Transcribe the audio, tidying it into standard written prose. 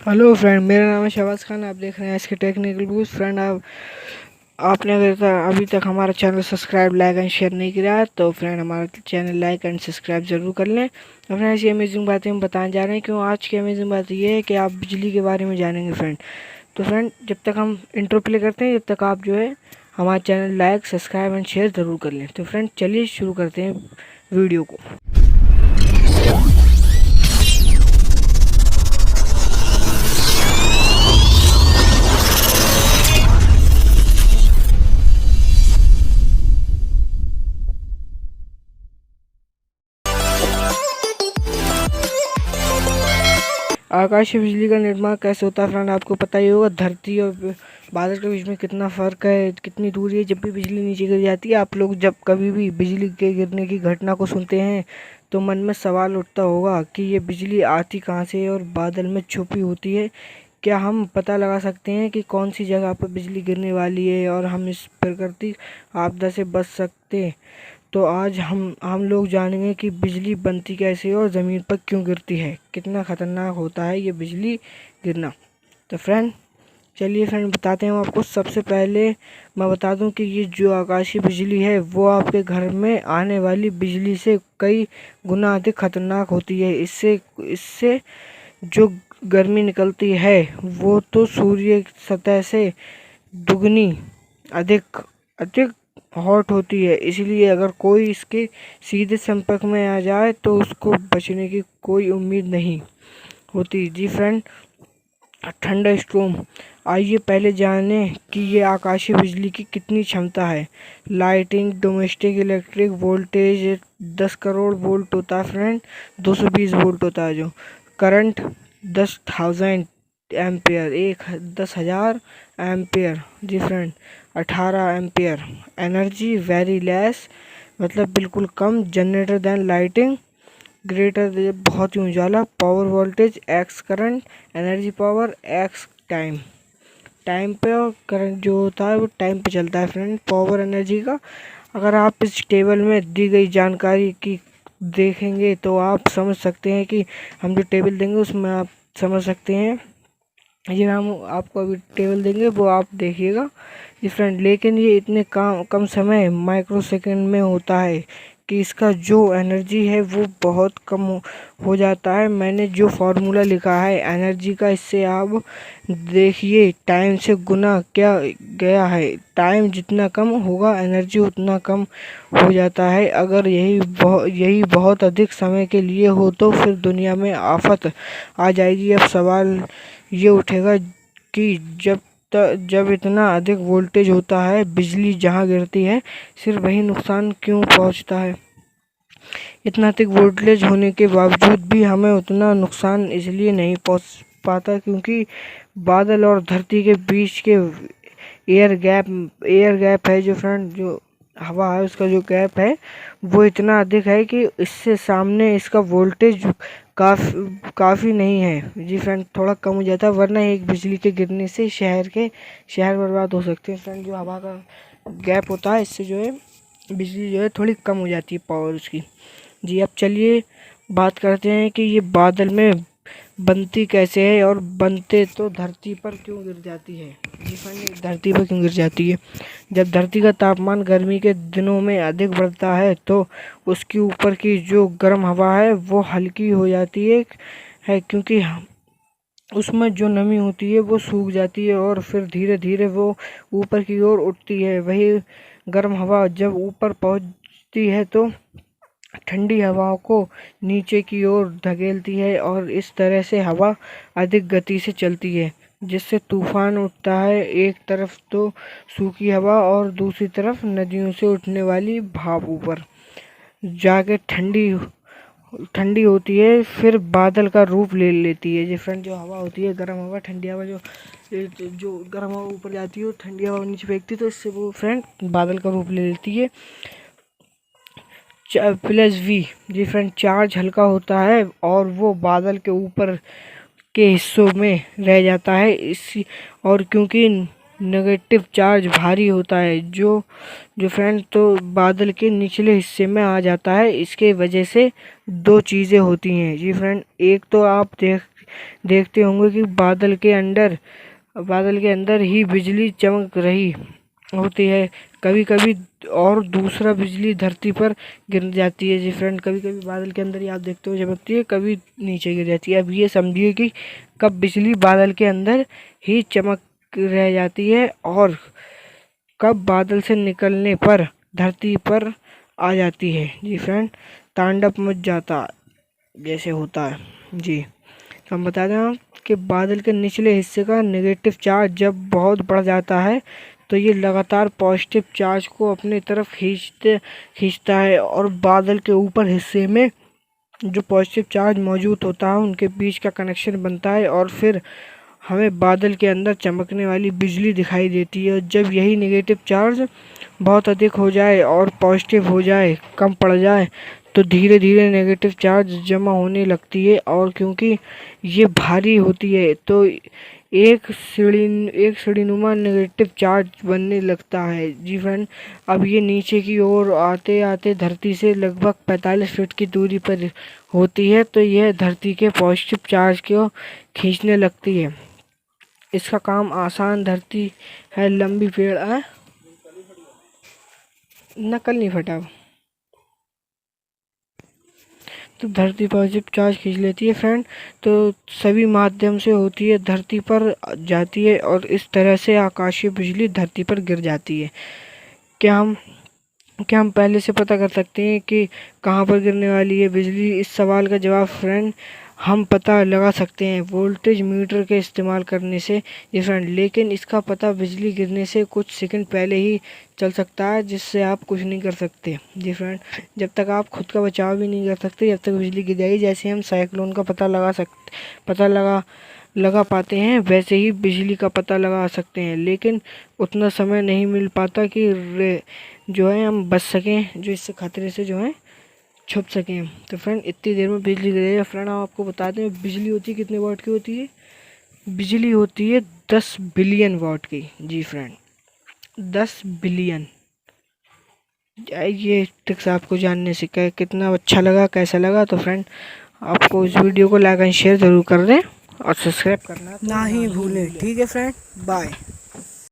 Hello friend, मेरा नाम है शहबाज खान। आप देख रहे हैं इसके टेक्निकल व्यूज। फ्रेंड, आपने अभी तक हमारा channel subscribe, like and share नहीं किया है तो फ्रेंड हमारा चैनल लाइक एंड सब्सक्राइब ज़रूर कर लें। तो फ्रेंड, ऐसी अमेजिंग बातें हम बताने जा रहे हैं। क्यों? आज की अमेजिंग बात ये है कि आप बिजली के बारे में जानेंगे फ्रेंड। तो फ्रेंड, जब तक हम इंट्रो प्ले करते हैं जब तक आप जो है हमारा channel like, subscribe and share ज़रूर कर लें। तो फ्रेंड, चलिए शुरू करते हैं वीडियो को। आकाशीय बिजली का निर्माण कैसे होता है फ्रेंड? आपको पता ही होगा, धरती और बादल के बीच में कितना फ़र्क है, कितनी दूरी है। जब भी बिजली नीचे गिर जाती है, आप लोग जब कभी भी बिजली के गिरने की घटना को सुनते हैं तो मन में सवाल उठता होगा कि ये बिजली आती कहाँ से है और बादल में छुपी होती है। क्या हम पता लगा सकते हैं कि कौन सी जगह पर बिजली गिरने वाली है और हम इस प्रकृति आपदा से बच सकते हैं? तो आज हम लोग जानेंगे कि बिजली बनती कैसे है और ज़मीन पर क्यों गिरती है, कितना ख़तरनाक होता है ये बिजली गिरना। तो फ्रेंड, चलिए फ्रेंड बताते हैं आपको। सबसे पहले मैं बता दूं कि ये जो आकाशीय बिजली है वो आपके घर में आने वाली बिजली से कई गुना अधिक खतरनाक होती है। इससे इससे जो गर्मी निकलती है वो तो सूर्य सतह से दुगनी अधिक अधिक हॉट होती है। इसलिए अगर कोई इसके सीधे संपर्क में आ जाए तो उसको बचने की कोई उम्मीद नहीं होती। जी फ्रेंड, थंडर स्टॉर्म। आइए पहले जानें कि ये आकाशीय बिजली की कितनी क्षमता है। Lighting, domestic electric voltage 10 crore volt होता है फ्रेंड। 220 वोल्ट होता है जो करंट। 10,000 ampere, 10,000 ampere. जी friend, 18 ampere. Energy very less, मतलब बिल्कुल कम। जनरेटर देन लाइटिंग ग्रेटर, बहुत ही उजाला। Power voltage X current, energy power X time. Time पे और करंट जो होता है वो टाइम पे चलता है फ्रेंड, पावर एनर्जी का। अगर आप इस टेबल में दी गई जानकारी की देखेंगे तो आप समझ सकते हैं कि हम जो टेबल देंगे उसमें आप समझ सकते हैं। ये हम आपको अभी टेबल देंगे वो आप देखिएगा जी फ्रेंड। लेकिन ये इतने कम समय माइक्रो सेकेंड में होता है कि इसका जो एनर्जी है वो बहुत कम हो जाता है। मैंने जो फार्मूला लिखा है एनर्जी का, इससे आप देखिए टाइम से गुना क्या गया है। टाइम जितना कम होगा एनर्जी उतना कम हो जाता है। अगर यही बहुत अधिक समय के लिए हो तो फिर दुनिया में आफत आ जाएगी। अब सवाल ये उठेगा कि जब इतना अधिक वोल्टेज होता है, बिजली जहाँ गिरती है सिर्फ वही नुकसान क्यों पहुँचता है? इतना अधिक वोल्टेज होने के बावजूद भी हमें उतना नुकसान इसलिए नहीं पहुँच पाता क्योंकि बादल और धरती के बीच के एयर गैप है जो फ्रेंड, जो हवा है उसका जो गैप है वो इतना अधिक है कि इससे सामने इसका वोल्टेज काफ़ी नहीं है। जी फ्रेंड, थोड़ा कम हो जाता है, वरना एक बिजली के गिरने से शहर बर्बाद हो सकते हैं फ्रेंड। जो हवा का गैप होता है इससे जो है बिजली जो है थोड़ी कम हो जाती है पावर उसकी। जी, अब चलिए बात करते हैं कि ये बादल में बनती कैसे है और बनते तो धरती पर क्यों गिर जाती है। जी फ्रेंड, धरती पर क्यों गिर जाती है? जब धरती का तापमान गर्मी के दिनों में अधिक बढ़ता है तो उसके ऊपर की जो गर्म हवा है वो हल्की हो जाती है क्योंकि उसमें जो नमी होती है वो सूख जाती है और फिर धीरे धीरे वो ऊपर की ओर उठती है। वही गर्म हवा जब ऊपर पहुंचती है तो ठंडी हवाओं को नीचे की ओर धकेलती है और इस तरह से हवा अधिक गति से चलती है जिससे तूफान उठता है। एक तरफ तो सूखी हवा और दूसरी तरफ नदियों से उठने वाली भाप ऊपर जाके ठंडी ठंडी होती है, फिर बादल का रूप ले लेती है। जी फ्रेंड, जो हवा होती है गर्म हवा, ठंडी हवा, जो गर्म हवा ऊपर जाती है और ठंडी हवा नीचे फेंकती है तो इससे वो फ्रेंड बादल का रूप ले लेती है। प्लस वी। जी फ्रेंड, चार्ज हल्का होता है और वो बादल के ऊपर के हिस्सों में रह जाता है। इसी और क्योंकि नेगेटिव चार्ज भारी होता है जो जो फ्रेंड तो बादल के निचले हिस्से में आ जाता है। इसके वजह से दो चीज़ें होती हैं जी फ्रेंड। एक तो आप देखते होंगे कि बादल के अंदर ही बिजली चमक रही होती है कभी कभी, और दूसरा बिजली धरती पर गिर जाती है। जी फ्रेंड, कभी कभी बादल के अंदर ही आप देखते हो चमकती है, कभी नीचे गिर जाती है। अब ये समझिए कि कब बिजली बादल के अंदर ही चमक रह जाती है और कब बादल से निकलने पर धरती पर आ जाती है। जी फ्रेंड, तांडव मच जाता जैसे होता है। जी, तो हम बता दें कि बादल के निचले हिस्से का नेगेटिव चार्ज जब बहुत बढ़ जाता है तो ये लगातार पॉजिटिव चार्ज को अपनी तरफ खींचता है और बादल के ऊपर हिस्से में जो पॉजिटिव चार्ज मौजूद होता है उनके बीच का कनेक्शन बनता है और फिर हमें बादल के अंदर चमकने वाली बिजली दिखाई देती है। जब यही नेगेटिव चार्ज बहुत अधिक हो जाए और पॉजिटिव हो जाए, कम पड़ जाए, तो धीरे धीरे नेगेटिव चार्ज जमा होने लगती है और क्योंकि ये भारी होती है तो एक सीढ़ीनुमा नेगेटिव चार्ज बनने लगता है। जी फ्रेंड, अब ये नीचे की ओर आते आते धरती से लगभग 45 फीट की दूरी पर होती है तो यह धरती के पॉजिटिव चार्ज को खींचने लगती है। इसका काम आसान, धरती है लंबी पेड़ है, नकल नहीं फटा, तो धरती पॉजिटिव चार्ज खींच लेती है फ्रेंड। तो सभी माध्यम से होती है, धरती पर जाती है और इस तरह से आकाशीय बिजली धरती पर गिर जाती है। क्या हम पहले से पता कर सकते हैं कि कहाँ पर गिरने वाली है बिजली? इस सवाल का जवाब फ्रेंड हम पता लगा सकते हैं वोल्टेज मीटर के इस्तेमाल करने से। जी फ्रेंड, लेकिन इसका पता बिजली गिरने से कुछ सेकंड पहले ही चल सकता है, जिससे आप कुछ नहीं कर सकते। जी फ्रेंड, जब तक आप खुद का बचाव भी नहीं कर सकते जब तक बिजली गिर जाएगी। जैसे हम साइक्लोन का पता लगा पाते हैं वैसे ही बिजली का पता लगा सकते हैं, लेकिन उतना समय नहीं मिल पाता कि जो है हम बच सकें, जो इससे खतरे से जो है छुप सकें। तो फ्रेंड, इतनी देर में बिजली गिरेगी। फ्रेंड, हम आपको बता दें बिजली होती है कितने वाट की होती है? बिजली होती है 10 बिलियन वाट की। जी फ्रेंड, 10 बिलियन। ये ट्रिक्स आपको जानने से कितना अच्छा लगा, कैसा लगा? तो फ्रेंड, आपको इस वीडियो को लाइक एंड शेयर ज़रूर कर दें और सब्सक्राइब करना ना ही भूलें। ठीक है फ्रेंड, बाय।